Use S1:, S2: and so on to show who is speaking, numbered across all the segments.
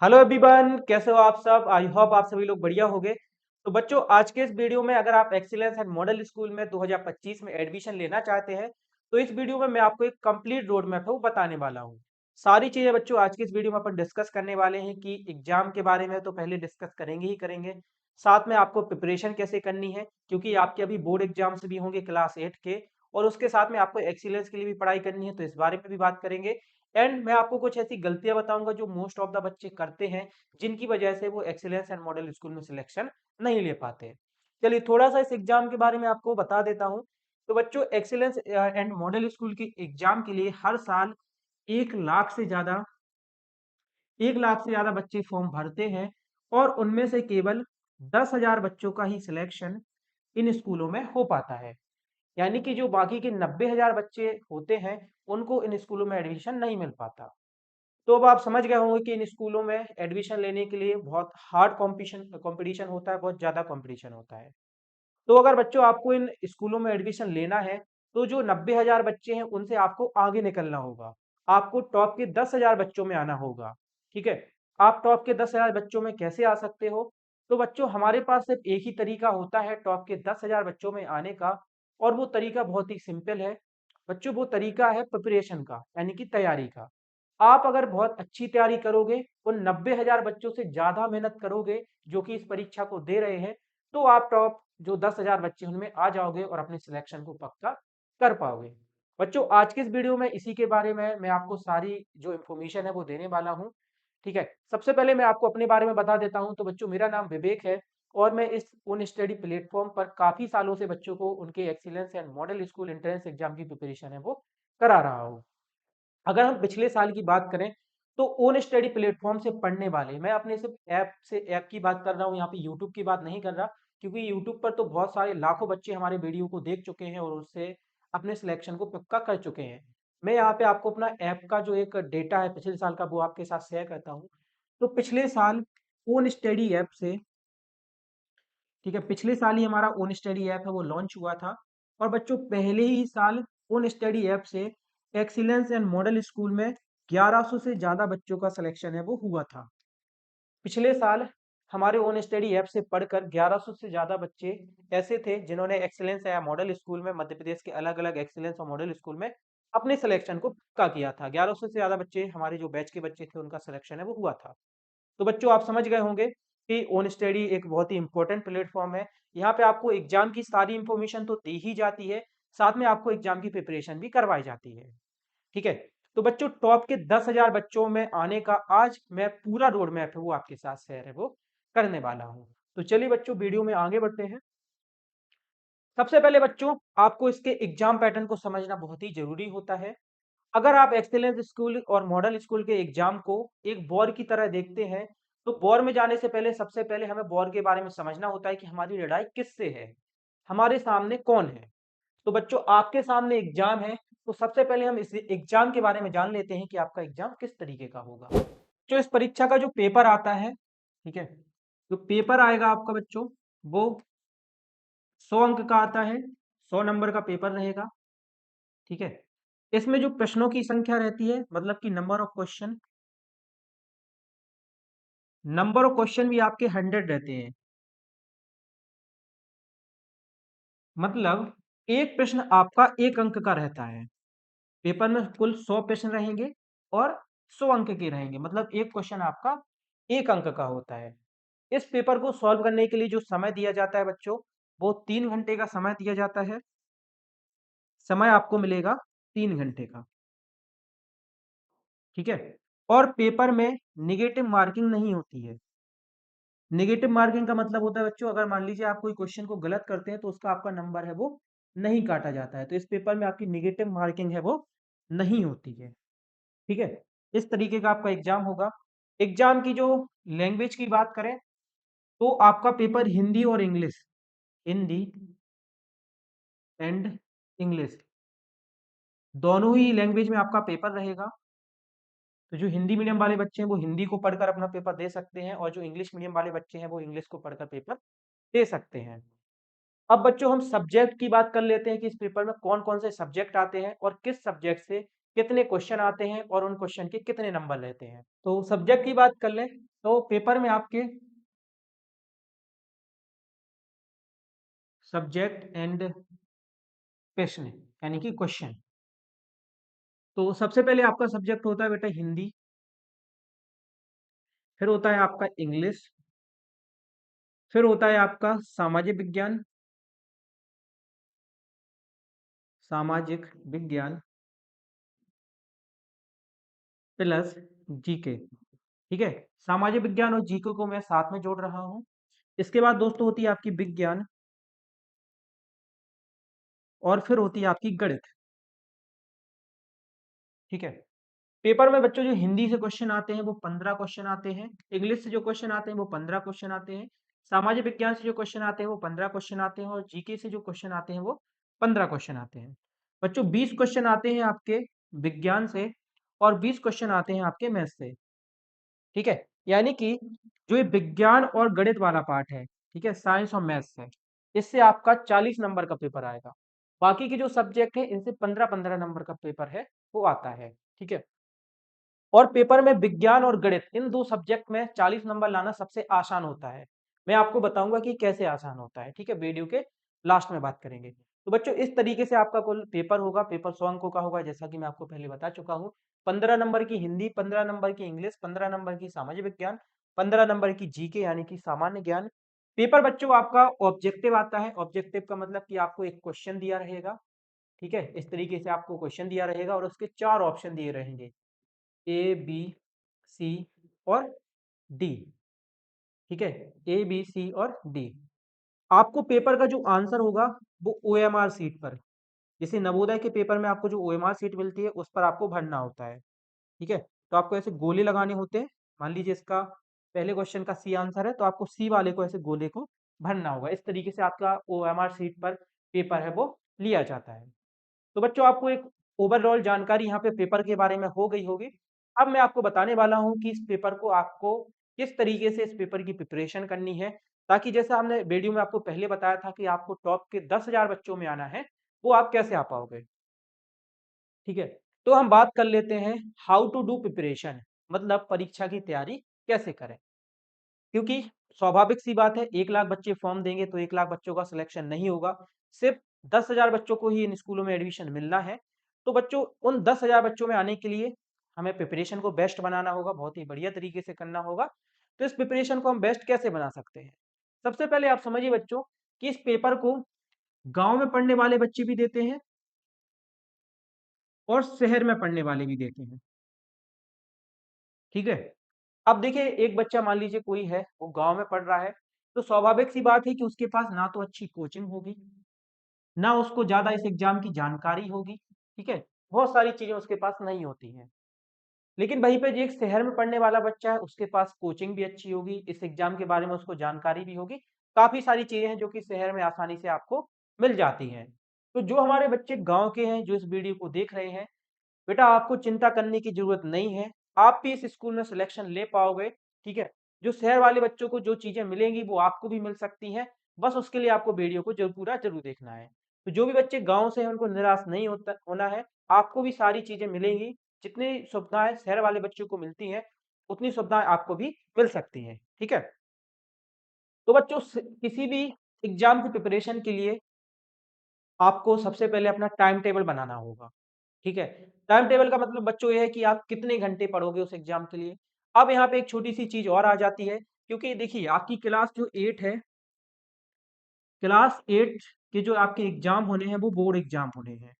S1: Hello everyone, कैसे हो आप सब। आई होप आप सभी लोग बढ़िया होंगे। तो बच्चों, आज के इस वीडियो में अगर आप एक्सीलेंस एंड मॉडल स्कूल में 2025 में एडमिशन लेना चाहते हैं तो इस वीडियो में मैं आपको एक कंप्लीट रोड मैप है वो बताने वाला हूँ। सारी चीजें बच्चों आज की इस वीडियो में अपन डिस्कस करने वाले हैं कि एग्जाम के बारे में तो पहले डिस्कस करेंगे ही करेंगे। साथ में आपको प्रिपरेशन कैसे करनी है, क्योंकि आपके अभी बोर्ड एग्जाम्स भी होंगे क्लास 8 के, और उसके साथ में आपको एक्सीलेंस के लिए भी पढ़ाई करनी है, तो इस बारे में भी बात करेंगे। एंड मैं आपको कुछ ऐसी गलतियां बताऊंगा जो मोस्ट ऑफ द बच्चे करते हैं, जिनकी वजह से वो एक्सीलेंस एंड मॉडल स्कूल में सिलेक्शन नहीं ले पाते। चलिए थोड़ा सा इस एग्जाम के बारे में आपको बता देता हूँ। तो बच्चों, एक्सीलेंस एंड मॉडल स्कूल के एग्जाम के लिए हर साल 1 लाख से ज्यादा 1 लाख से ज्यादा बच्चे फॉर्म भरते हैं, और उनमें से केवल 10,000 बच्चों का ही सिलेक्शन इन स्कूलों में हो पाता है। यानी कि जो बाकी के 90,000 बच्चे होते हैं, उनको इन स्कूलों में एडमिशन नहीं मिल पाता। तो अब आप समझ गए होंगे कि इन स्कूलों में एडमिशन लेने के लिए बहुत हार्ड कॉम्पिटिशन कंपटीशन होता है, बहुत ज़्यादा कंपटीशन होता है। तो अगर बच्चों आपको इन स्कूलों में एडमिशन लेना है, तो जो 90,000 बच्चे हैं उनसे आपको आगे निकलना होगा। आपको टॉप के 10,000 बच्चों में आना होगा। ठीक है। आप टॉप के 10,000 बच्चों में कैसे आ सकते हो? तो बच्चों, हमारे पास सिर्फ एक ही तरीका होता है टॉप के 10,000 बच्चों में आने का, और वो तरीका बहुत ही सिंपल है। बच्चों, वो तरीका है प्रिपरेशन का, यानी कि तैयारी का। आप अगर बहुत अच्छी तैयारी करोगे, उन 90,000 बच्चों से ज़्यादा मेहनत करोगे जो कि इस परीक्षा को दे रहे हैं, तो आप टॉप जो 10,000 बच्चे हैं उनमें आ जाओगे और अपने सिलेक्शन को पक्का कर पाओगे। बच्चों, आज के इस वीडियो में इसी के बारे में मैं आपको सारी जो इन्फॉर्मेशन है वो देने वाला हूँ। ठीक है। सबसे पहले मैं आपको अपने बारे में बता देता हूँ। तो बच्चों, मेरा नाम विवेक है, और मैं इस उन स्टडी प्लेटफॉर्म पर काफ़ी सालों से बच्चों को उनके excellence and model school entrance exam की प्रिपरेशन है वो करा रहा हूँ। अगर हम पिछले साल की बात करें, तो ओन स्टडी प्लेटफॉर्म से पढ़ने वाले, मैं अपने सिर्फ ऐप की बात कर रहा हूँ, यहाँ पे यूट्यूब की बात नहीं कर रहा, क्योंकि यूट्यूब पर तो बहुत सारे लाखों बच्चे हमारे वीडियो को देख चुके हैं और उससे अपने सिलेक्शन को पक्का कर चुके हैं। मैं यहाँ पे आपको अपना ऐप का जो एक डेटा है पिछले साल का, वो आपके साथ शेयर करता हूँ। तो पिछले साल ओन स्टडी ऐप से, ठीक है, पिछले साल ही हमारा ओन स्टडी ऐप है वो लॉन्च हुआ था। और बच्चों, पहले ही साल ओन स्टडी ऐप से एक्सीलेंस एंड मॉडल स्कूल में 1100 से ज़्यादा बच्चों का सिलेक्शन है वो हुआ था। पिछले साल हमारे ओन स्टडी ऐप से पढ़कर 1100 से ज़्यादा बच्चे ऐसे थे जिन्होंने एक्सीलेंस या मॉडल स्कूल में, मध्य प्रदेश के अलग अलग एक्सीलेंस और मॉडल स्कूल में अपने सिलेक्शन को पक्का किया था। 1100 से ज़्यादा बच्चे, हमारे जो बैच के बच्चे थे, उनका सिलेक्शन है वो हुआ था। तो बच्चों, आप समझ गए होंगे कि ओन स्टडी एक बहुत ही इंपॉर्टेंट प्लेटफॉर्म है। यहाँ पे आपको एग्जाम की सारी इंफॉर्मेशन तो दी ही जाती है, साथ में आपको एग्जाम की प्रिपरेशन भी करवाई जाती है। ठीक है। तो बच्चों, टॉप के 10,000 बच्चों में आने का आज मैं पूरा रोड मैप है वो आपके साथ शेयर है वो करने वाला हूँ। तो चलिए बच्चों, वीडियो में आगे बढ़ते हैं। सबसे पहले बच्चों, आपको इसके एग्जाम पैटर्न को समझना बहुत ही जरूरी होता है। अगर आप एक्सीलेंस स्कूल और मॉडल स्कूल के एग्जाम को एक वॉर की तरह देखते हैं, तो वॉर में जाने से पहले सबसे पहले हमें वॉर के बारे में समझना होता है कि हमारी लड़ाई किससे है, हमारे सामने कौन है। तो बच्चों, आपके सामने एग्जाम है, तो सबसे पहले हम इस एग्जाम के बारे में जान लेते हैं कि आपका एग्जाम किस तरीके का होगा। जो इस परीक्षा का जो पेपर आता है, ठीक है, जो पेपर आएगा आपका बच्चों, वो 100 अंक का आता है। 100 नंबर का पेपर रहेगा। ठीक है। इसमें जो प्रश्नों की संख्या रहती है, मतलब कि नंबर ऑफ क्वेश्चन भी आपके 100 रहते हैं। मतलब एक प्रश्न आपका 1 अंक का रहता है। पेपर में कुल 100 प्रश्न रहेंगे, और 100 अंक के रहेंगे, मतलब एक क्वेश्चन आपका 1 अंक का होता है। इस पेपर को सॉल्व करने के लिए जो समय दिया जाता है बच्चों, वो 3 घंटे का समय दिया जाता है। समय आपको मिलेगा 3 घंटे का। ठीक है। और पेपर में निगेटिव मार्किंग नहीं होती है। नेगेटिव मार्किंग का मतलब होता है बच्चों, अगर मान लीजिए आप कोई क्वेश्चन को गलत करते हैं तो उसका आपका नंबर है वो नहीं काटा जाता है। तो इस पेपर में आपकी नेगेटिव मार्किंग है वो नहीं होती है। ठीक है। इस तरीके का आपका एग्जाम होगा। एग्जाम की जो लैंग्वेज की बात करें, तो आपका पेपर हिंदी और इंग्लिश, हिंदी एंड इंग्लिश दोनों ही लैंग्वेज में आपका पेपर रहेगा। तो जो हिंदी मीडियम वाले बच्चे हैं वो हिंदी को पढ़कर अपना पेपर दे सकते हैं, और जो इंग्लिश मीडियम वाले बच्चे हैं वो इंग्लिश को पढ़कर पेपर दे सकते हैं। अब बच्चों, हम सब्जेक्ट की बात कर लेते हैं कि इस पेपर में कौन कौन से सब्जेक्ट आते हैं और किस सब्जेक्ट से कितने क्वेश्चन आते हैं और उन क्वेश्चन के कितने नंबर रहते हैं। तो सब्जेक्ट की बात कर लें, तो पेपर में आपके सब्जेक्ट एंड प्रश्न यानी कि क्वेश्चन। तो सबसे पहले आपका सब्जेक्ट होता है बेटा हिंदी, फिर होता है आपका इंग्लिश, फिर होता है आपका सामाजिक विज्ञान, सामाजिक विज्ञान प्लस जीके। ठीक है, सामाजिक विज्ञान और जीके को मैं साथ में जोड़ रहा हूं। इसके बाद दोस्तों होती है आपकी विज्ञान, और फिर होती है आपकी गणित। ठीक है, पेपर में बच्चों जो हिंदी से क्वेश्चन आते हैं वो 15 क्वेश्चन आते हैं, इंग्लिश से जो क्वेश्चन आते हैं वो 15 क्वेश्चन आते हैं, सामाजिक विज्ञान से जो क्वेश्चन आते हैं वो 15 क्वेश्चन आते हैं, और जीके से जो क्वेश्चन आते हैं वो 15 क्वेश्चन आते हैं। बच्चों 20 क्वेश्चन आते हैं आपके विज्ञान से, और 20 क्वेश्चन आते हैं आपके मैथ से। ठीक है, यानी कि जो ये विज्ञान और गणित वाला पार्ट है, ठीक है, साइंस और मैथ्स है, इससे आपका 40 नंबर का पेपर आएगा। बाकी के जो सब्जेक्ट है इनसे 15-15 नंबर का पेपर है वो आता है। ठीक है, और पेपर में विज्ञान और गणित इन दो सब्जेक्ट में 40 नंबर लाना सबसे आसान होता है। मैं आपको बताऊंगा कि कैसे आसान होता है। ठीक है, वीडियो के लास्ट में बात करेंगे। तो बच्चों इस तरीके से आपका कुल पेपर होगा, पेपर 100 अंकों का होगा, जैसा कि मैं आपको पहले बता चुका हूँ। 15 नंबर की हिंदी, 15 नंबर की इंग्लिश, 15 नंबर की सामाजिक विज्ञान, 15 नंबर की जीके यानी कि सामान्य ज्ञान। पेपर बच्चों आपका ऑब्जेक्टिव आता है। ऑब्जेक्टिव का मतलब कि आपको एक क्वेश्चन दिया रहेगा। ठीक है, इस तरीके से आपको क्वेश्चन दिया रहेगा और उसके 4 ऑप्शन दिए रहेंगे, ए बी सी और डी। ठीक है, ए बी सी और डी। आपको पेपर का जो आंसर होगा वो ओएमआर सीट पर, जैसे नवोदय के पेपर में आपको जो ओएमआर सीट मिलती है उस पर आपको भरना होता है। ठीक है, तो आपको ऐसे गोले लगाने होते हैं। मान लीजिए इसका पहले क्वेश्चन का सी आंसर है, तो आपको सी वाले को ऐसे गोले को भरना होगा। इस तरीके से आपका ओएमआर सीट पर पेपर है वो लिया जाता है। तो बच्चों आपको एक ओवरऑल जानकारी यहाँ पे पेपर के बारे में हो गई होगी। अब मैं आपको बताने वाला हूँ कि इस पेपर को आपको किस तरीके से इस पेपर की प्रिपरेशन करनी है, ताकि जैसा हमने वीडियो में आपको पहले बताया था कि आपको टॉप के 10,000 बच्चों में आना है, वो आप कैसे आ पाओगे। ठीक है, तो हम बात कर लेते हैं हाउ टू डू प्रिपरेशन, मतलब परीक्षा की तैयारी कैसे करें। क्योंकि स्वाभाविक सी बात है, 1 लाख बच्चे फॉर्म देंगे तो 1 लाख बच्चों का सिलेक्शन नहीं होगा। सिर्फ 10,000 बच्चों को ही इन स्कूलों में एडमिशन मिलना है। तो बच्चों उन 10,000 बच्चों में आने के लिए हमें प्रिपरेशन को बेस्ट बनाना होगा, बहुत ही बढ़िया तरीके से करना होगा। तो इस प्रिपरेशन को हम बेस्ट कैसे बना सकते हैं? सबसे पहले आप समझिए बच्चों कि इस पेपर को गांव में पढ़ने वाले बच्चे भी देते हैं और शहर में पढ़ने वाले भी देते हैं। ठीक है, अब देखिए एक बच्चा मान लीजिए कोई है वो गांव में पढ़ रहा है, तो स्वाभाविक सी बात है कि उसके पास ना तो अच्छी कोचिंग होगी, ना उसको ज्यादा इस एग्जाम की जानकारी होगी। ठीक है, बहुत सारी चीजें उसके पास नहीं होती हैं। लेकिन वहीं पे जो एक शहर में पढ़ने वाला बच्चा है उसके पास कोचिंग भी अच्छी होगी, इस एग्जाम के बारे में उसको जानकारी भी होगी। काफी सारी चीजें हैं जो कि शहर में आसानी से आपको मिल जाती हैं। तो जो हमारे बच्चे गांव के हैं जो इस वीडियो को देख रहे हैं, बेटा आपको चिंता करने की जरूरत नहीं है, आप भी इस स्कूल में सिलेक्शन ले पाओगे। ठीक है, जो शहर वाले बच्चों को जो चीजें मिलेंगी वो आपको भी मिल सकती हैं। बस उसके लिए आपको वीडियो को जरूर पूरा जरूर देखना है। तो जो भी बच्चे गांव से हैं उनको निराश नहीं होना है, आपको भी सारी चीजें मिलेंगी। जितनी सुविधाएं शहर वाले बच्चों को मिलती हैं उतनी सुविधाएं आपको भी मिल सकती हैं। ठीक है, तो बच्चों किसी भी एग्जाम की प्रिपरेशन के लिए आपको सबसे पहले अपना टाइम टेबल बनाना होगा। ठीक है, टाइम टेबल का मतलब बच्चों ये है कि आप कितने घंटे पढ़ोगे उस एग्जाम के लिए। अब यहाँ पे एक छोटी सी चीज और आ जाती है, क्योंकि देखिए आपकी क्लास जो 8 है, क्लास 8 के जो आपके एग्जाम होने हैं वो बोर्ड एग्जाम होने हैं।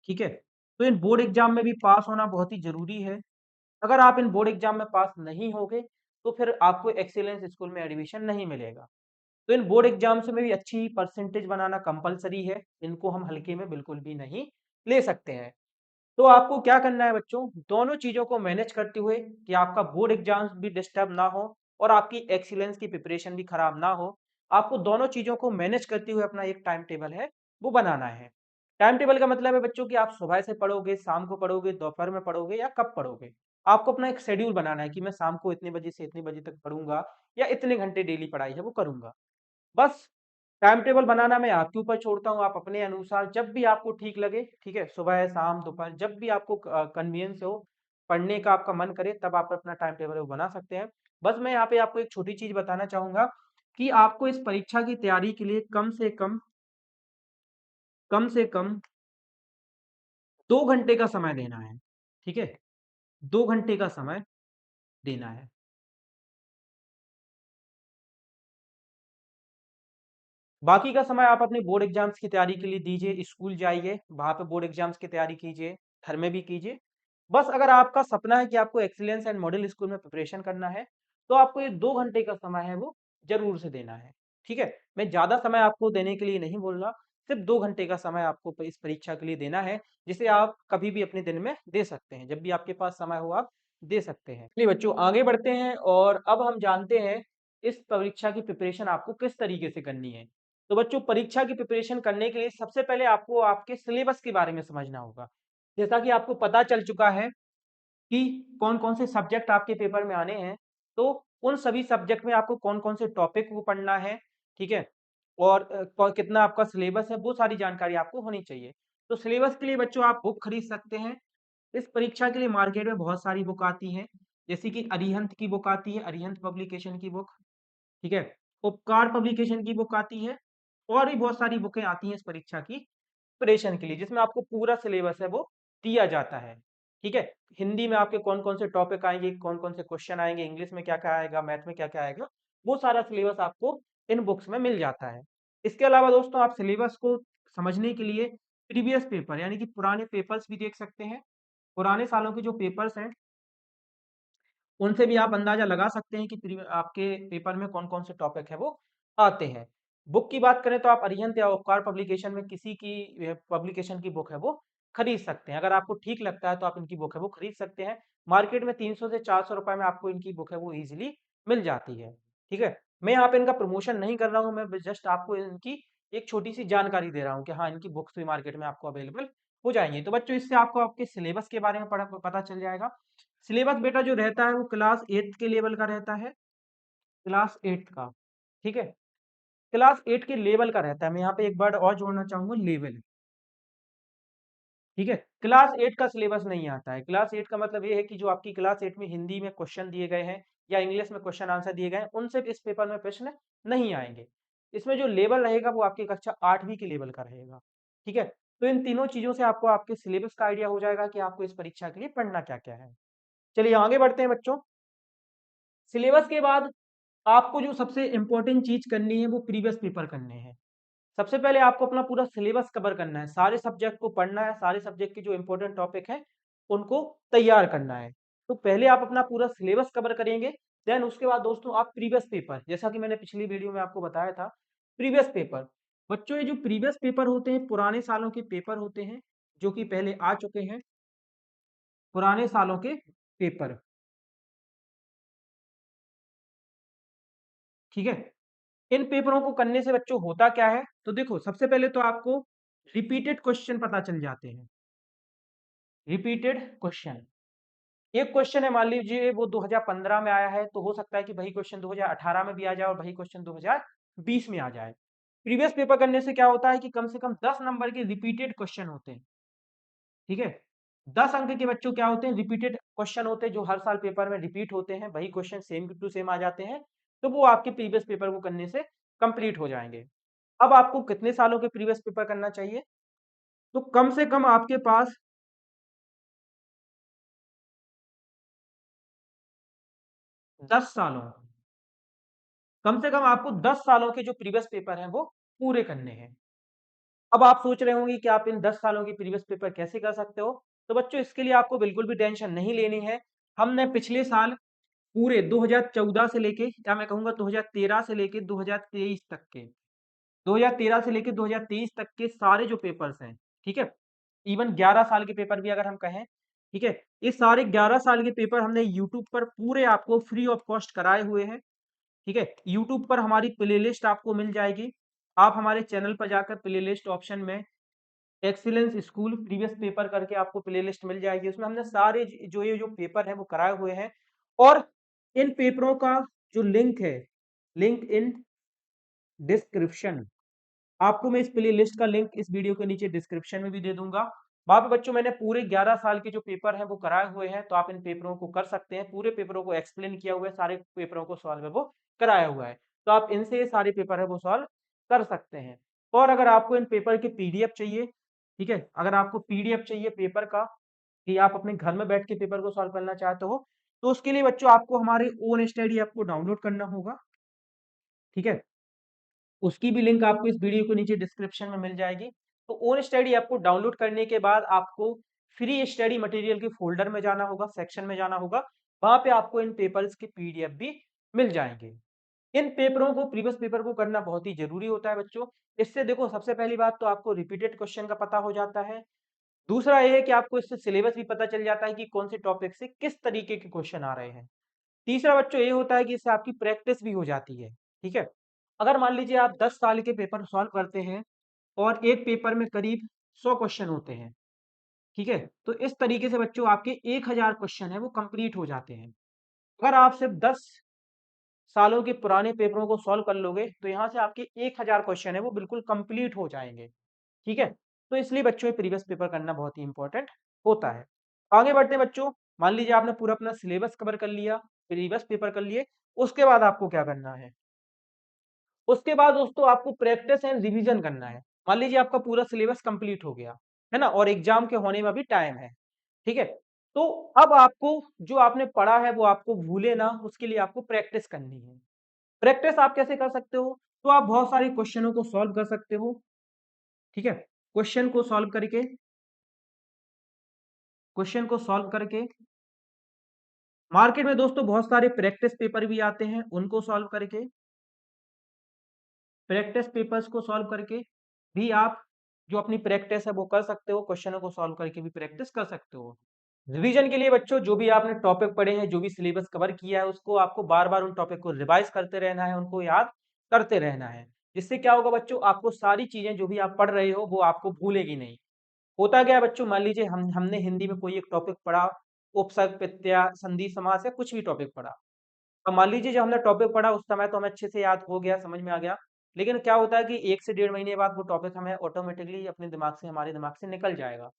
S1: ठीक है, तो इन बोर्ड एग्जाम में भी पास होना बहुत ही जरूरी है। अगर आप इन बोर्ड एग्जाम में पास नहीं होगे तो फिर आपको एक्सीलेंस स्कूल में एडमिशन नहीं मिलेगा। तो इन बोर्ड एग्जाम्स में भी अच्छी परसेंटेज बनाना कंपलसरी है, इनको हम हल्के में बिल्कुल भी नहीं ले सकते हैं। तो आपको क्या करना है बच्चों, दोनों चीजों को मैनेज करते हुए कि आपका बोर्ड एग्जाम्स भी डिस्टर्ब ना हो और आपकी एक्सीलेंस की प्रिपरेशन भी खराब ना हो, आपको दोनों चीजों को मैनेज करते हुए अपना एक टाइम टेबल है वो बनाना है। टाइम टेबल का मतलब है बच्चों कि आप सुबह से पढ़ोगे, शाम को पढ़ोगे, दोपहर में पढ़ोगे या कब पढ़ोगे। आपको अपना एक शेड्यूल बनाना है कि मैं शाम को इतने बजे से इतने बजे तक पढ़ूंगा या इतने घंटे डेली पढ़ाई है वो करूंगा। बस टाइम टेबल बनाना मैं आपके ऊपर छोड़ता हूँ, आप अपने अनुसार जब भी आपको ठीक लगे, ठीक है, सुबह शाम दोपहर जब भी आपको कन्वीनियंस हो, पढ़ने का आपका मन करे, तब आप अपना टाइम टेबल बना सकते हैं। बस मैं यहाँ पे आपको एक छोटी चीज बताना चाहूंगा कि आपको इस परीक्षा की तैयारी के लिए कम से कम 2 घंटे का समय देना है। ठीक है, 2 घंटे का समय देना है। बाकी का समय आप अपने बोर्ड एग्जाम्स की तैयारी के लिए दीजिए, स्कूल जाइए, वहां पे बोर्ड एग्जाम्स की तैयारी कीजिए, घर में भी कीजिए। बस अगर आपका सपना है कि आपको एक्सीलेंस एंड मॉडल स्कूल में प्रिपरेशन करना है, तो आपको ये 2 घंटे का समय है वो जरूर से देना है। ठीक है, मैं ज्यादा समय आपको देने के लिए नहीं बोल रहा, सिर्फ 2 घंटे का समय आपको इस परीक्षा के लिए देना है, जिसे आप कभी भी अपने दिन में दे सकते हैं, जब भी आपके पास समय हो आप दे सकते हैं। चलिए बच्चों, आगे बढ़ते हैं और अब हम जानते हैं इस परीक्षा की प्रिपरेशन आपको किस तरीके से करनी है। तो बच्चों, परीक्षा की प्रिपरेशन करने के लिए सबसे पहले आपको आपके सिलेबस के बारे में समझना होगा। जैसा कि आपको पता चल चुका है कि कौन-कौन से सब्जेक्ट आपके पेपर में आने हैं, तो उन सभी सब्जेक्ट में आपको कौन-कौन से टॉपिक को पढ़ना है, ठीक है? और कितना आपका सिलेबस है, वो सारी जानकारी आपको होनी चाहिए। तो सिलेबस के लिए बच्चों आप बुक खरीद सकते हैं। इस परीक्षा के लिए मार्केट में बहुत सारी बुक आती हैं, जैसे कि अरिहंत की बुक आती है, अरिहंत पब्लिकेशन की बुक, ठीक है? उपकार पब्लिकेशन की बुक आती है और भी बहुत सारी बुकें आती हैं इस परीक्षा की प्रिपरेशन के लिए, जिसमें आपको पूरा सिलेबस है वो दिया जाता है। ठीक है, हिंदी में आपके कौन कौन से टॉपिक आएंगे, कौन कौन से क्वेश्चन आएंगे, इंग्लिश में क्या क्या आएगा, मैथ में क्या क्या आएगा, वो सारा सिलेबस आपको इन बुक्स में मिल जाता है। इसके अलावा दोस्तों, आप सिलेबस को समझने के लिए प्रीवियस पेपर यानी कि पुराने पेपर्स भी देख सकते हैं। पुराने सालों के जो पेपर्स हैं, उनसे भी आप अंदाजा लगा सकते हैं कि आपके पेपर में कौन कौन से टॉपिक है वो आते हैं। बुक की बात करें तो आप अरिहंत या उपकार पब्लिकेशन में किसी की पब्लिकेशन की बुक है वो खरीद सकते हैं। अगर आपको ठीक लगता है तो आप इनकी बुक है वो खरीद सकते हैं। मार्केट में 300 से 400 रुपए में आपको इनकी बुक है वो इजीली मिल जाती है। ठीक है, मैं यहाँ पे इनका प्रमोशन नहीं कर रहा हूँ, मैं जस्ट आपको इनकी एक छोटी सी जानकारी दे रहा हूँ कि हाँ, इनकी बुक्स भी मार्केट में आपको अवेलेबल हो जाएंगी। तो बच्चों, इससे आपको आपके सिलेबस के बारे में पता चल जाएगा। सिलेबस बेटा जो रहता है वो क्लास 8 के लेवल का रहता है, क्लास 8 का। ठीक है, क्लास 8 के लेवल का रहता है। मैं यहाँ पे एक वर्ड और जोड़ना चाहूंगा, लेवल। ठीक है, क्लास 8 का सिलेबस नहीं आता है। क्लास 8 का मतलब ये है कि जो आपकी क्लास 8 में हिंदी में क्वेश्चन दिए गए हैं या इंग्लिश में क्वेश्चन आंसर दिए गए हैं, उनसे इस पेपर में प्रश्न नहीं आएंगे। इसमें जो लेवल रहेगा वो आपकी कक्षा 8वीं के लेवल का रहेगा। ठीक है, तो इन तीनों चीजों से आपको आपके सिलेबस का आइडिया हो जाएगा कि आपको इस परीक्षा के लिए पढ़ना क्या क्या है। चलिए आगे बढ़ते हैं बच्चों। सिलेबस के बाद आपको जो सबसे इंपॉर्टेंट चीज करनी है वो प्रीवियस पेपर करने हैं। सबसे पहले आपको अपना पूरा सिलेबस कवर करना है, सारे सब्जेक्ट को पढ़ना है, सारे सब्जेक्ट के जो इंपॉर्टेंट टॉपिक हैं उनको तैयार करना है। तो पहले आप अपना पूरा सिलेबस कवर करेंगे, देन उसके बाद दोस्तों आप प्रीवियस पेपर, जैसा कि मैंने पिछली वीडियो में आपको बताया था, प्रीवियस पेपर। बच्चों, ये जो प्रीवियस पेपर होते हैं पुराने सालों के पेपर होते हैं, जो कि पहले आ चुके हैं, पुराने सालों के पेपर। ठीक है, इन पेपरों को करने से बच्चों होता क्या है, तो देखो सबसे पहले तो आपको रिपीटेड क्वेश्चन पता चल जाते हैं। रिपीटेड क्वेश्चन, एक क्वेश्चन है मान लीजिए वो 2015 में आया है, तो हो सकता है कि वही क्वेश्चन 2018 में भी आ जाए और वही क्वेश्चन 2020 में आ जाए। प्रीवियस पेपर करने से क्या होता है कि कम से कम 10 नंबर के रिपीटेड क्वेश्चन होते हैं। ठीक है, 10 अंक के बच्चों क्या होते हैं, रिपीटेड क्वेश्चन होते हैं, जो हर साल पेपर में रिपीट होते हैं, वही क्वेश्चन सेम टू सेम आ जाते हैं। तो वो आपके प्रीवियस पेपर को करने से कंप्लीट हो जाएंगे। अब आपको कितने सालों के प्रीवियस पेपर करना चाहिए, तो कम से कम आपके पास 10 सालों, कम से कम आपको 10 सालों के जो प्रीवियस पेपर हैं वो पूरे करने हैं। अब आप सोच रहे होंगे कि आप इन 10 सालों के प्रीवियस पेपर कैसे कर सकते हो। तो बच्चों, इसके लिए आपको बिल्कुल भी टेंशन नहीं लेनी है। हमने पिछले साल पूरे 2014 से लेके, या मैं कहूंगा 2013 से लेके 2023 तक के, 2013 से लेके 2023 तक के सारे जो पेपर्स हैं, ठीक है, इवन 11 साल के पेपर भी अगर हम कहें, ठीक है, ये सारे 11 साल के पेपर हमने यूट्यूब पर पूरे आपको फ्री ऑफ कॉस्ट कराए हुए हैं। ठीक है, यूट्यूब पर हमारी प्लेलिस्ट आपको मिल जाएगी। आप हमारे चैनल पर जाकर प्लेलिस्ट ऑप्शन में एक्सीलेंस स्कूल प्रीवियस पेपर करके आपको प्लेलिस्ट मिल जाएगी। उसमें हमने सारे जो पेपर हैं वो कराए हुए हैं, और इन पेपरों का जो लिंक है, लिंक इन डिस्क्रिप्शन, आपको मैं इस प्लेलिस्ट का लिंक इस वीडियो के नीचे डिस्क्रिप्शन में भी दे दूंगा। वहां पे बच्चों मैंने पूरे 11 साल के जो पेपर हैं वो कराए हुए हैं, तो आप इन पेपरों को कर सकते हैं। पूरे पेपरों को एक्सप्लेन किया हुआ है, सारे पेपरों को सॉल्व है वो कराया हुआ है, तो आप इनसे ये सारे पेपर है वो सॉल्व कर सकते हैं। और अगर आपको इन पेपर की पीडीएफ चाहिए, ठीक है, अगर आपको पीडीएफ चाहिए पेपर का, कि आप अपने घर में बैठ के पेपर को सॉल्व करना चाहते हो, तो उसके लिए बच्चों आपको हमारे ओन स्टडी ऐप को डाउनलोड करना होगा। ठीक है, उसकी भी लिंक आपको इस वीडियो के नीचे डिस्क्रिप्शन में मिल जाएगी। तो ओन स्टडी ऐप को डाउनलोड करने के बाद आपको फ्री स्टडी मटेरियल के फोल्डर में जाना होगा, सेक्शन में जाना होगा, वहां पे आपको इन पेपर्स के पीडीएफ भी मिल जाएंगे। इन पेपरों को, प्रीवियस पेपर को करना बहुत ही जरूरी होता है बच्चों। इससे देखो, सबसे पहली बात तो आपको रिपीटेड क्वेश्चन का पता हो जाता है। दूसरा ये है कि आपको इससे सिलेबस भी पता चल जाता है कि कौन से टॉपिक से किस तरीके के क्वेश्चन आ रहे हैं। तीसरा बच्चों ये होता है कि इससे आपकी प्रैक्टिस भी हो जाती है। ठीक है, अगर मान लीजिए आप 10 साल के पेपर सॉल्व करते हैं और एक पेपर में करीब 100 क्वेश्चन होते हैं, ठीक है, तो इस तरीके से बच्चों आपके 1000 क्वेश्चन है वो कंप्लीट हो जाते हैं। अगर आप सिर्फ 10 सालों के पुराने पेपरों को सॉल्व कर लोगे तो यहाँ से आपके 1000 क्वेश्चन है वो बिल्कुल कंप्लीट हो जाएंगे। ठीक है, तो इसलिए बच्चों ये प्रीवियस पेपर करना बहुत ही इंपॉर्टेंट होता है। आगे बढ़ते हैं बच्चों, मान लीजिए आपने पूरा अपना सिलेबस कवर कर लिया, प्रीवियस पेपर कर लिए, उसके बाद आपको क्या करना है? उसके बाद दोस्तों आपको प्रैक्टिस एंड रिवीजन करना है। मान लीजिए आपका पूरा सिलेबस कंप्लीट हो गया, है ना, और एग्जाम के होने में अभी टाइम है। ठीक है, तो अब आपको जो आपने पढ़ा है वो आपको भूले ना, उसके लिए आपको प्रैक्टिस करनी है। प्रैक्टिस आप कैसे कर सकते हो? तो आप बहुत सारे क्वेश्चनों को सॉल्व कर सकते हो। ठीक है, क्वेश्चन को सॉल्व करके मार्केट में दोस्तों बहुत सारे प्रैक्टिस पेपर भी आते हैं, उनको सॉल्व करके, प्रैक्टिस पेपर्स को सॉल्व करके भी आप जो अपनी प्रैक्टिस है वो कर सकते हो, क्वेश्चनों को सॉल्व करके भी प्रैक्टिस कर सकते हो। रिवीजन के लिए बच्चों जो भी आपने टॉपिक पढ़े हैं, जो भी सिलेबस कवर किया है, उसको आपको बार बार उन टॉपिक को रिवाइज करते रहना है, उनको याद करते रहना है। जिससे क्या होगा बच्चों, आपको सारी चीजें जो भी आप पढ़ रहे हो वो आपको भूलेगी नहीं। होता क्या है बच्चों, मान लीजिए हमने हिंदी में कोई एक टॉपिक पढ़ा, उपसर्ग प्रत्यय संधि समास या कुछ भी टॉपिक पढ़ा। अब मान लीजिए जब हमने टॉपिक पढ़ा उस समय तो हमें अच्छे से याद हो गया, समझ में आ गया, लेकिन क्या होता है कि 1 से 1.5 महीने बाद वो टॉपिक हमें ऑटोमेटिकली अपने दिमाग से, हमारे दिमाग से निकल जाएगा,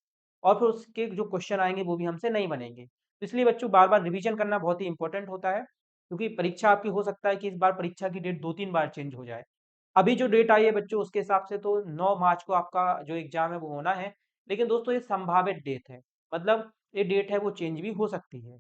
S1: और फिर उसके जो क्वेश्चन आएंगे वो भी हमसे नहीं बनेंगे। तो इसलिए बच्चों बार बार रिवीजन करना बहुत ही इंपॉर्टेंट होता है, क्योंकि परीक्षा आपकी हो सकता है कि इस बार परीक्षा की डेट 2-3 बार चेंज हो जाए। अभी जो डेट आई है बच्चों उसके हिसाब से तो 9 मार्च को आपका जो एग्जाम है वो होना है, लेकिन दोस्तों ये संभावित डेट है, मतलब ये डेट है वो चेंज भी हो सकती है।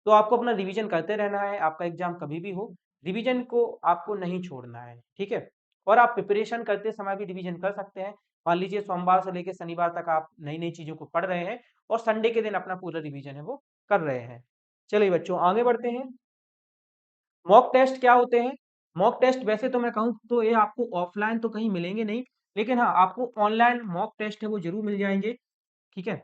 S1: तो आपको अपना रिवीजन करते रहना है, आपका एग्जाम कभी भी हो, रिवीजन को आपको नहीं छोड़ना है। ठीक है, और आप प्रिपरेशन करते समय भी रिवीजन कर सकते हैं। मान लीजिए सोमवार से लेकर शनिवार तक आप नई नई चीजों को पढ़ रहे हैं और संडे के दिन अपना पूरा रिवीजन है वो कर रहे हैं। चलिए बच्चों आगे बढ़ते हैं। मॉक टेस्ट क्या होते हैं? मॉक टेस्ट वैसे तो मैं कहूँ तो ये आपको ऑफलाइन तो कहीं मिलेंगे नहीं, लेकिन हाँ आपको ऑनलाइन मॉक टेस्ट है वो जरूर मिल जाएंगे। ठीक है,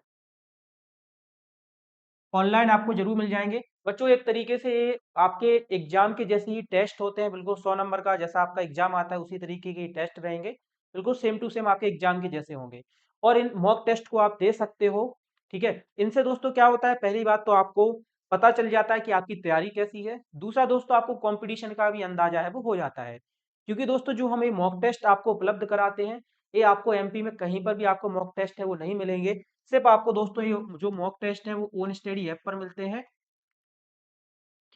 S1: ऑनलाइन आपको ज़रूर मिल जाएँगे। बच्चों एक तरीके से ये आपके एग्ज़ाम के जैसे ही टेस्ट होते हैं, बिल्कुल 100 नंबर का जैसा आपका एग्ज़ाम आता है उसी तरीके के टेस्ट रहेंगे। बिल्कुल सेम टू सेम आपके एग्ज़ाम के जैसे होंगे, और इन मॉक टेस्ट को आप दे सकते हो। ठीक है? इनसे दोस्तों क्या होता है, पहली बात तो आपको पता चल जाता है कि आपकी तैयारी कैसी है। दूसरा दोस्तों आपको कॉम्पिटिशन का भी अंदाज़ा है वो हो जाता है। क्योंकि दोस्तों जो हम ये मॉक टेस्ट आपको उपलब्ध कराते हैं, ये आपको एमपी में कहीं पर भी आपको मॉक टेस्ट है वो नहीं मिलेंगे। सिर्फ आपको दोस्तों ये जो मॉक टेस्ट है वो ओन स्टडी ऐप पर मिलते हैं।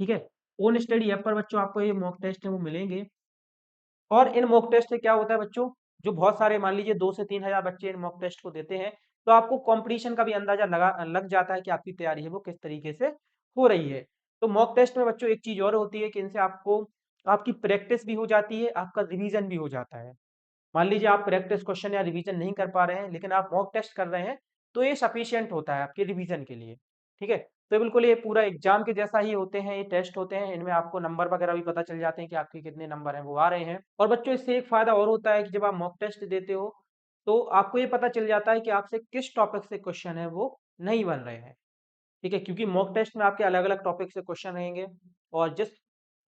S1: ठीक है, ओन स्टडी ऐप पर बच्चों आपको ये मॉक टेस्ट है वो मिलेंगे। और इन मॉक टेस्ट से क्या होता है बच्चों, जो बहुत सारे मान लीजिए 2 से 3 हजार बच्चे इन मॉक टेस्ट को देते हैं, तो आपको कंपटीशन का भी अंदाजा लग जाता है कि आपकी तैयारी है वो किस तरीके से हो रही है। तो मॉक टेस्ट में बच्चों एक चीज और होती है कि इनसे आपको आपकी प्रैक्टिस भी हो जाती है, आपका रिवीजन भी हो जाता है। मान लीजिए आप प्रैक्टिस क्वेश्चन या रिवीजन नहीं कर पा रहे हैं, लेकिन आप मॉक टेस्ट कर रहे हैं, तो ये सफिशियंट होता है आपके रिवीजन के लिए। ठीक है, तो बिल्कुल ये पूरा एग्जाम के जैसा ही होते हैं, ये टेस्ट होते हैं, इनमें आपको नंबर वगैरह भी पता चल जाते हैं कि आपके कितने नंबर हैं वो आ रहे हैं। और बच्चों इससे एक फायदा और होता है कि जब आप मॉक टेस्ट देते हो तो आपको ये पता चल जाता है कि आपसे किस टॉपिक से क्वेश्चन है वो नहीं बन रहे हैं। ठीक है, क्योंकि मॉक टेस्ट में आपके अलग अलग टॉपिक से क्वेश्चन रहेंगे, और जिस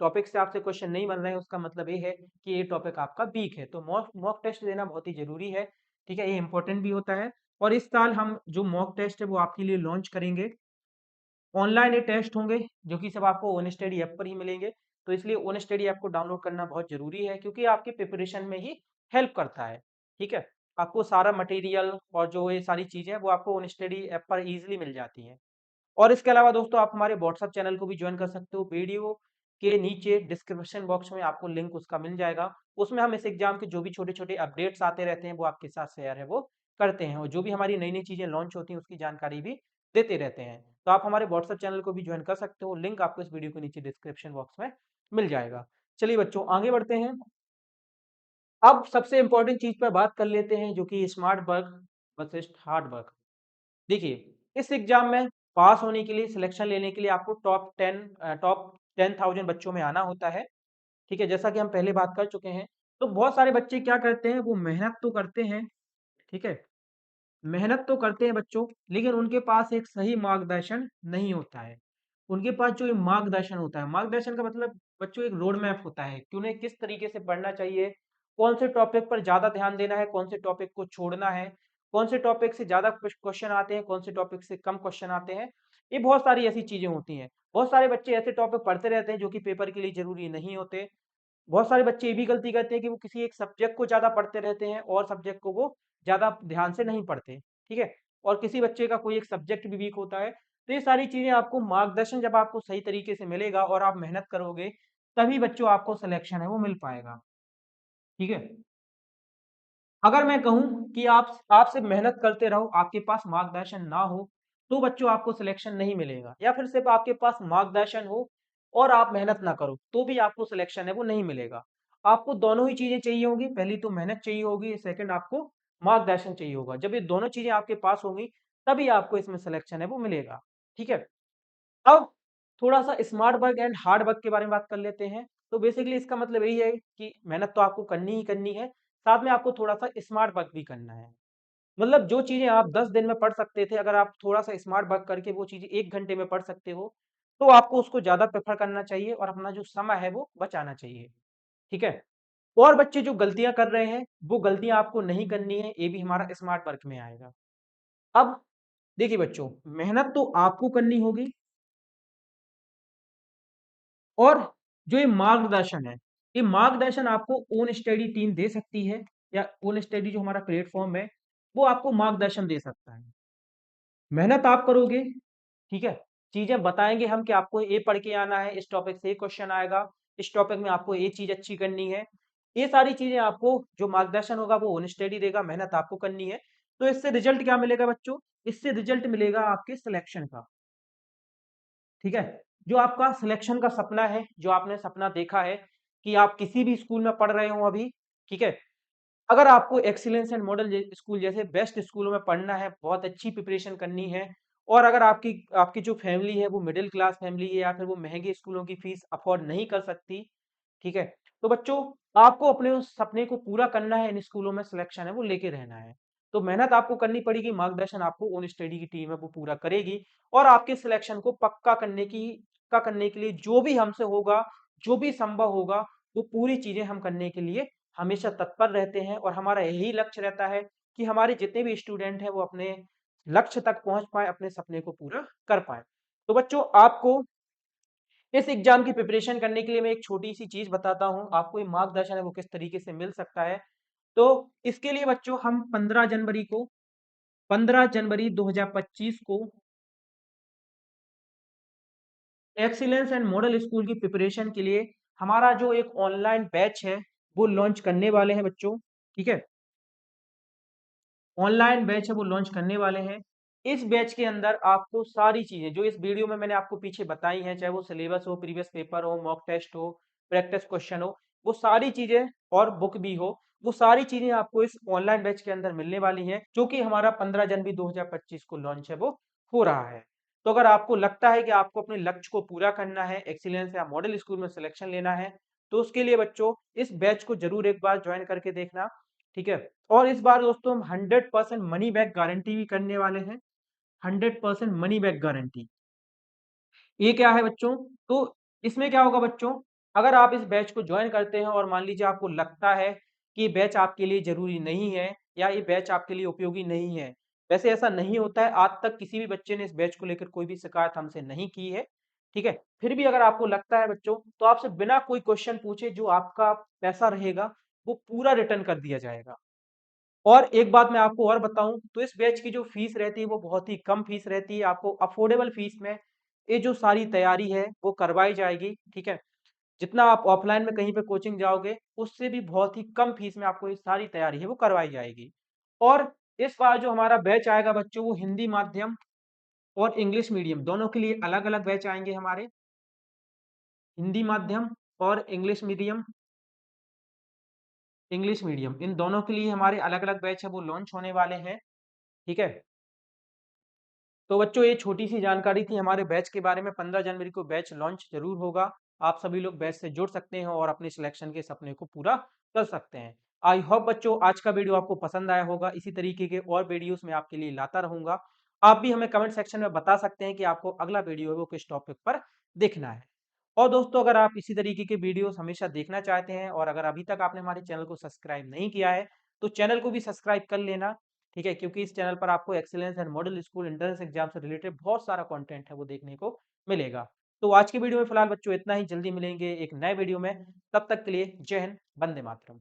S1: टॉपिक से आपसे क्वेश्चन नहीं बन रहे हैं उसका मतलब ये है कि ये टॉपिक आपका वीक है। तो मॉक मॉक टेस्ट देना बहुत ही जरूरी है। ठीक है, ये इंपॉर्टेंट भी होता है। और इस साल हम जो मॉक टेस्ट है वो आपके लिए लॉन्च करेंगे। ऑनलाइन ये टेस्ट होंगे जो कि सब आपको ओन स्टडी ऐप पर ही मिलेंगे। तो इसलिए ओन स्टडी ऐप को डाउनलोड करना बहुत जरूरी है, क्योंकि आपके प्रिपरेशन में ही हेल्प करता है। ठीक है, आपको सारा मटेरियल और जो ये सारी चीज़ें हैं वो आपको ओन स्टडी ऐप पर ईज़िली मिल जाती हैं। और इसके अलावा दोस्तों आप हमारे व्हाट्सएप चैनल को भी ज्वाइन कर सकते हो। वीडियो के नीचे डिस्क्रिप्शन बॉक्स में आपको लिंक उसका मिल जाएगा। उसमें हम इस एग्ज़ाम के जो भी छोटे-छोटे अपडेट्स आते रहते हैं वो आपके साथ शेयर है वो करते हैं और जो भी हमारी नई-नई चीज़ें लॉन्च होती हैं उसकी जानकारी भी देते रहते हैं। तो आप हमारे व्हाट्सएप चैनल को भी ज्वाइन कर सकते हो। लिंक आपको इस वीडियो के नीचे डिस्क्रिप्शन बॉक्स में मिल जाएगा। चलिए बच्चों आगे बढ़ते हैं। अब सबसे इम्पोर्टेंट चीज़ पर बात कर लेते हैं जो कि smart work versus hard work. देखिए, इस एग्ज़ाम में पास होने के लिए, सिलेक्शन लेने के लिए आपको टॉप 10,000 बच्चों में आना होता है, ठीक है? जैसा कि हम पहले बात कर चुके हैं। तो बहुत सारे बच्चे क्या करते हैं, वो मेहनत तो करते हैं, ठीक है? मेहनत तो करते हैं बच्चों, लेकिन उनके पास एक सही मार्गदर्शन नहीं होता है। उनके पास जो ये मार्गदर्शन होता है, मार्गदर्शन का मतलब बच्चों एक रोड मैप होता है कि उन्हें किस तरीके से पढ़ना चाहिए, कौन से टॉपिक पर ज़्यादा ध्यान देना है, कौन से टॉपिक को छोड़ना है, कौन से टॉपिक से ज़्यादा क्वेश्चन आते हैं, कौन से टॉपिक से कम क्वेश्चन आते हैं। ये बहुत सारी ऐसी चीज़ें होती हैं। बहुत सारे बच्चे ऐसे टॉपिक पढ़ते रहते हैं जो कि पेपर के लिए ज़रूरी नहीं होते। बहुत सारे बच्चे ये भी गलती करते हैं कि वो किसी एक सब्जेक्ट को ज़्यादा पढ़ते रहते हैं और सब्जेक्ट को वो ज़्यादा ध्यान से नहीं पढ़ते, ठीक है? और किसी बच्चे का कोई एक सब्जेक्ट भी वीक होता है। तो ये सारी चीज़ें आपको मार्गदर्शन जब आपको सही तरीके से मिलेगा और आप मेहनत करोगे, तभी बच्चों आपको सिलेक्शन है वो मिल पाएगा, ठीक है? अगर मैं कहूँ कि आप सिर्फ मेहनत करते रहो, आपके पास मार्गदर्शन ना हो, तो बच्चों आपको सिलेक्शन नहीं मिलेगा या फिर सिर्फ आपके पास मार्गदर्शन हो और आप मेहनत ना करो, तो भी आपको सिलेक्शन है वो नहीं मिलेगा। आपको दोनों ही चीज़ें चाहिए होंगी, पहली तो मेहनत चाहिए होगी, सेकंड आपको मार्गदर्शन चाहिए होगा। जब ये दोनों चीज़ें आपके पास होंगी, तभी आपको इसमें सिलेक्शन है वो मिलेगा, ठीक है? अब थोड़ा-सा smart work and hard work के बारे में बात कर लेते हैं। तो बेसिकली इसका मतलब यही है कि मेहनत तो आपको करनी ही करनी है, साथ में आपको थोड़ा-सा स्मार्ट वर्क भी करना है। मतलब जो चीज़ें आप 10 दिन में पढ़ सकते थे, अगर आप थोड़ा-सा स्मार्ट वर्क करके वो चीज़ें 1 घंटे में पढ़ सकते हो, तो आपको उसको ज़्यादा प्रेफ़र करना चाहिए और अपना जो समय है वो बचाना चाहिए, ठीक है? और बच्चे जो गलतियाँ कर रहे हैं, वो गलतियाँ आपको नहीं करनी है, ये भी हमारा स्मार्ट वर्क में आएगा। अब देखिए बच्चों, मेहनत तो आपको करनी होगी और जो ये मार्गदर्शन है, ये मार्गदर्शन आपको ओन स्टडी टीम दे सकती है या ओन स्टडी जो हमारा प्लेटफ़ॉर्म है, वो आपको मार्गदर्शन दे सकता है। मेहनत आप करोगे, ठीक है? चीज़ें बताएँगे हम कि आपको ये पढ़ के आना है, इस टॉपिक से ये क्वेश्चन आएगा, इस टॉपिक में आपको ये चीज़ अच्छी करनी है। ये सारी चीज़ें आपको जो मार्गदर्शन होगा वो ओन स्टडी देगा, मेहनत आपको करनी है। तो इससे रिज़ल्ट क्या मिलेगा बच्चों? इससे रिज़ल्ट मिलेगा आपके सिलेक्शन का। ठीक है? जो आपका सिलेक्शन का सपना है, जो आपने सपना देखा है कि आप किसी भी स्कूल में पढ़ रहे हो अभी, ठीक है? अगर आपको एक्सीलेंस एंड मॉडल स्कूल जैसे बेस्ट स्कूलों में पढ़ना है, बहुत अच्छी प्रिपरेशन करनी है और अगर आपकी आपकी जो फैमिली है वो मिडिल क्लास फैमिली है या फिर वो महँगे स्कूलों की फीस अफ़ोर्ड नहीं कर सकती, ठीक है? तो बच्चों आपको अपने उस सपने को पूरा करना है, इन स्कूलों में सिलेक्शन है वो लेके रहना है। तो मेहनत आपको करनी पड़ेगी, मार्गदर्शन आपको ओन स्टडी की टीम है वो पूरा करेगी और आपके सिलेक्शन को पक्का करने के लिए जो भी हमसे होगा, जो भी संभव होगा, वो पूरी चीज़ें हम करने के लिए हमेशा तत्पर रहते हैं और हमारा यही लक्ष्य रहता है कि हमारे जितने भी स्टूडेंट हैं वो अपने लक्ष्य तक पहुँच पाएँ, अपने सपने को पूरा कर पाएँ। तो बच्चों आपको इस एग्ज़ाम की प्रिपरेशन करने के लिए मैं एक छोटी-सी चीज़ बताता हूँ, आपको ये मार्गदर्शन है वो किस तरीके से मिल सकता है। तो इसके लिए बच्चों हम 15 जनवरी 2025 को एक्सीलेंस एंड मॉडल स्कूल की प्रिपरेशन के लिए हमारा जो एक ऑनलाइन बैच है, वो लॉन्च करने वाले हैं बच्चों, ठीक है? ऑनलाइन बैच है वो लॉन्च करने वाले हैं। इस बैच के अंदर आपको सारी चीज़ें जो इस वीडियो में मैंने आपको पीछे बताई हैं, चाहे वो सिलेबस हो, प्रीवियस पेपर हो, मॉक टेस्ट हो, प्रैक्टिस क्वेश्चन हो, वो सारी चीज़ें और बुक भी हो, वो सारी चीज़ें आपको इस ऑनलाइन बैच के अंदर मिलने वाली हैं, जो कि हमारा 15 जनवरी 2025 को लॉन्च है वो हो रहा है। तो अगर आपको लगता है कि आपको अपने लक्ष्य को पूरा करना है, एक्सीलेंस या मॉडल स्कूल में सिलेक्शन लेना है, तो उसके लिए बच्चों इस बैच को ज़रूर एक बार जॉइन करके देखना, ठीक है? और इस बार दोस्तों हम 100% मनी बैक गारंटी भी करने वाले हैं। 100% मनी बैक गारंटी। ये क्या है बच्चों? तो इसमें क्या होगा बच्चों, अगर आप इस बैच को जॉइन करते हैं और मान लीजिए आपको लगता है कि ये बैच आपके लिए ज़रूरी नहीं है या ये बैच आपके लिए उपयोगी नहीं है। वैसे ऐसा नहीं होता है, आज तक किसी भी बच्चे ने इस बैच को लेकर कोई भी शिकायत हमसे नहीं की है, ठीक है? फिर भी अगर आपको लगता है बच्चों, तो आपसे बिना कोई क्वेश्चन पूछे जो आपका पैसा रहेगा, वो पूरा रिटर्न कर दिया जाएगा। और एक बात मैं आपको और बताऊं तो इस बैच की जो फीस रहती है वो बहुत ही कम फीस रहती है, आपको अफोर्डेबल फीस में ये जो सारी तैयारी है वो करवाई जाएगी। ठीक है, जितना आप ऑफलाइन में कहीं पे कोचिंग जाओगे उससे भी बहुत ही कम फीस में आपको ये सारी तैयारी है वो करवाई जाएगी। और इस बार जो हमारा बैच आएगा बच्चों, वो हिंदी माध्यम और इंग्लिश मीडियम दोनों के लिए अलग अलग बैच आएंगे हमारे। हिंदी माध्यम और इंग्लिश मीडियम इन दोनों के लिए हमारे अलग अलग बैच है वो लॉन्च होने वाले हैं। ठीक है, तो बच्चों ये छोटी सी जानकारी थी हमारे बैच के बारे में। 15 जनवरी को बैच लॉन्च जरूर होगा। आप सभी लोग बैच से जुड़ सकते हैं और अपने सिलेक्शन के सपने को पूरा कर सकते हैं। आई होप बच्चों आज का वीडियो आपको पसंद आया होगा। इसी तरीके के और वीडियोस मैं आपके लिए लाता रहूंगा। आप भी हमें कमेंट सेक्शन में बता सकते हैं कि आपको अगला वीडियो है वो किस टॉपिक पर देखना है। और दोस्तों अगर आप इसी तरीके के वीडियोस हमेशा देखना चाहते हैं और अगर अभी तक आपने हमारे चैनल को सब्सक्राइब नहीं किया है तो चैनल को भी सब्सक्राइब कर लेना। ठीक है, क्योंकि इस चैनल पर आपको excellence and model school entrance exam से रिलेटेड बहुत सारा कंटेंट है वो देखने को मिलेगा। तो आज की वीडियो में फिलहाल बच्चों इतना ही, जल्दी मिलेंगे एक नए वीडियो में। तब तक के लिए जय हिंद, वंदे मातरम।